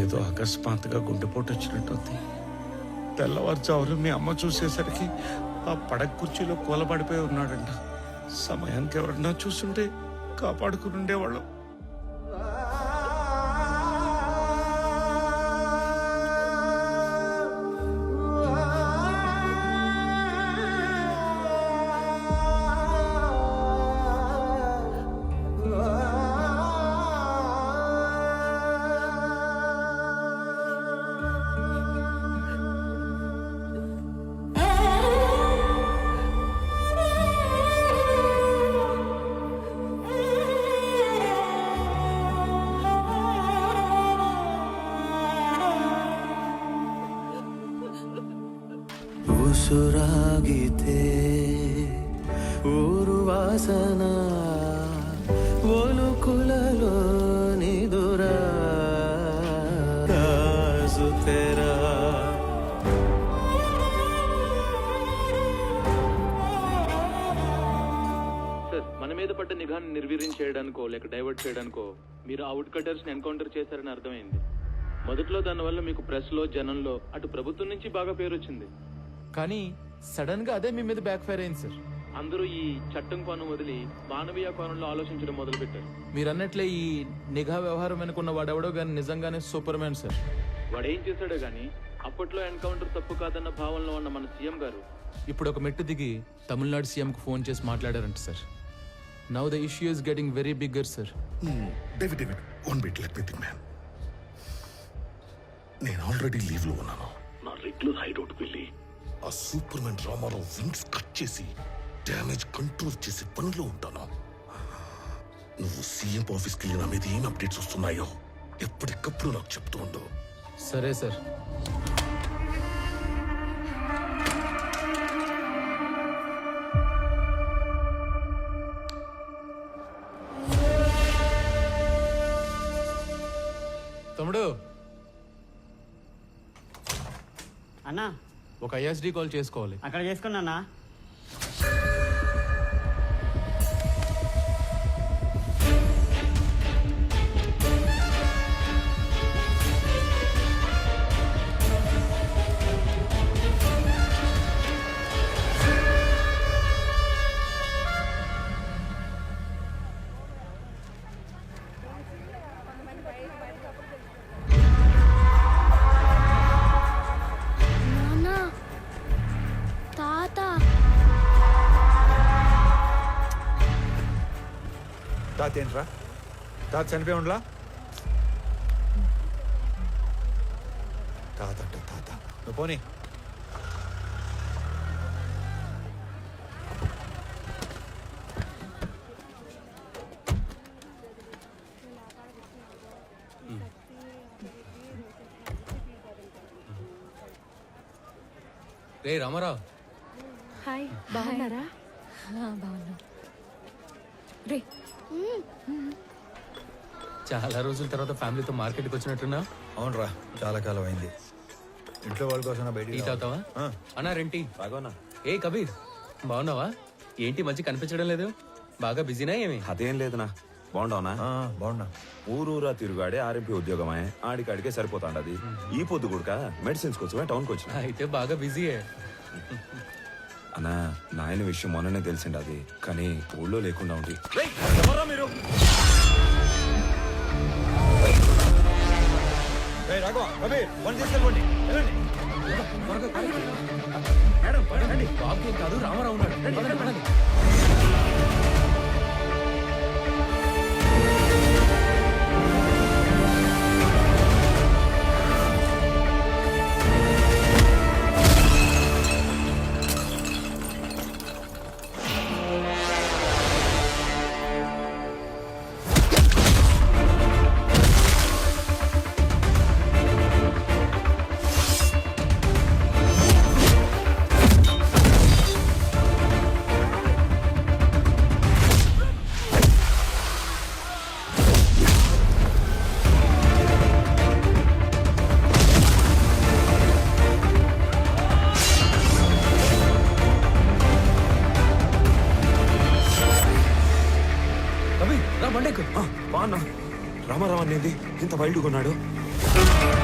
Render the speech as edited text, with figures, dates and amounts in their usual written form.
ఏదో అకస్మాత్తుగా గుండెపోటు వచ్చినట్టుంది. తెల్లవారుజామున మీ అమ్మ చూసేసరికి ఆ పడక కుర్చీలో కూలబడిపోయి ఉన్నాడంట. సమయానికి ఎవరన్నా చూస్తుంటే కాపాడుకుని ఉండేవాళ్ళం. ಸುರಾಗಿತೆ ಊರು ವಾಸನ ಒಲುಕುಲಲು ನಿದುರ ಕಾಸುತೆರಾ మన మీద పడ్డ నిఘాను నిర్వీర్యం చేయడానికో లేక డైవర్ట్ చేయడానికో మీరు అవుట్ కటర్స్ ని ఎన్కౌంటర్ చేశారని అర్థమైంది. మొదట్లో దానివల్ల మీకు ప్రెస్ లో జనంలో అటు ప్రభుత్వం నుంచి బాగా పేరు వచ్చింది. కానీ సడన్ గా అదే మీ మీద బ్యాక్ ఫైర్ అయింది సార్. అందరూ ఈ చట్టం కోణం వదిలి మానవీయ కోణంలో ఆలోచించడం మొదలు పెట్టారు. మీరు అన్నట్లే ఈ నిఘా వ్యవహారం వెనుకున్న వాడెవడో కానీ నిజంగానే సూపర్ మ్యాన్ సార్. వాడేం చేశాడో గానీ అప్పట్లో ఎన్కౌంటర్ తప్పు కాదన్న భావనలో ఉన్న మన సీఎం గారు ఇప్పుడు ఒక మెట్టు దిగి తమిళనాడు సీఎం కు ఫోన్ చేసి మాట్లాడారంట sir. Now the issue is getting very bigger sir. David one bit let me think man. నేను ఆల్రెడీ లీవ్ లో ఉన్నాను. నా రెగ్యులర్ హైడౌట్ వెళ్ళి ఆ superman Ramarao wings cut చేసి డ్యామేజ్ కంట్రోల్ చేసే పనిలో ఉంటాను. నువ్వు సీఎం ఆఫీస్కి వెళ్ళి నా మీద ఏం అప్డేట్స్ వస్తున్నాయో ఎప్పటికప్పుడు నాకు చెప్తూ ఉండు. సరే సార్. తమ్ముడు అన్నా ఒక ఐఎస్డి కాల్ చేసుకోవాలి. అక్కడ చేసుకున్నా. తాత ఏంట్రా? తాత చనిపోయి ఉండలా? తాత అంటే తాత. నువ్వు పోనీ. రే రామారావు. హాయ్, బాగున్నారా? బాగున్నా. రే చాలా రోజుల తర్వాత ఫ్యామిలీతో మార్కెట్కి వచ్చినట్టున్నా? అవునరా, చాలా కాలం అయింది. ఇంట్లో వాళ్ళ కోసం టీ బయట తాగుతావా? అన్నా రెంటి బాగోనా? ఏ కబీర్ బాగున్నావా? ఏంటి మంచి కనిపించడం లేదు? బాగా బిజీనా ఏమి? అదేం లేదునా. బాగుండవునా? బాగున్నా. ఊరూరా తిరుగాడే ఆర్ఎంపీ ఉద్యోగమే. ఆడికాడికే సరిపోతాండది. ఈ పొద్దు కూడా మెడిసిన్స్ కోసమే టౌన్కి వచ్చిన. అయితే బాగా బిజీయే. అన్నా, నాయన విషయం మొన్ననే తెలిసిండి అది, కానీ ఊళ్ళో లేకుండా ఉండి. మీరు బాబు ఏం కాదు, రామారావు ఉన్నాడు. రామారావు అనేది ఇంత వైల్డ్ కొన్నాడు. ఆ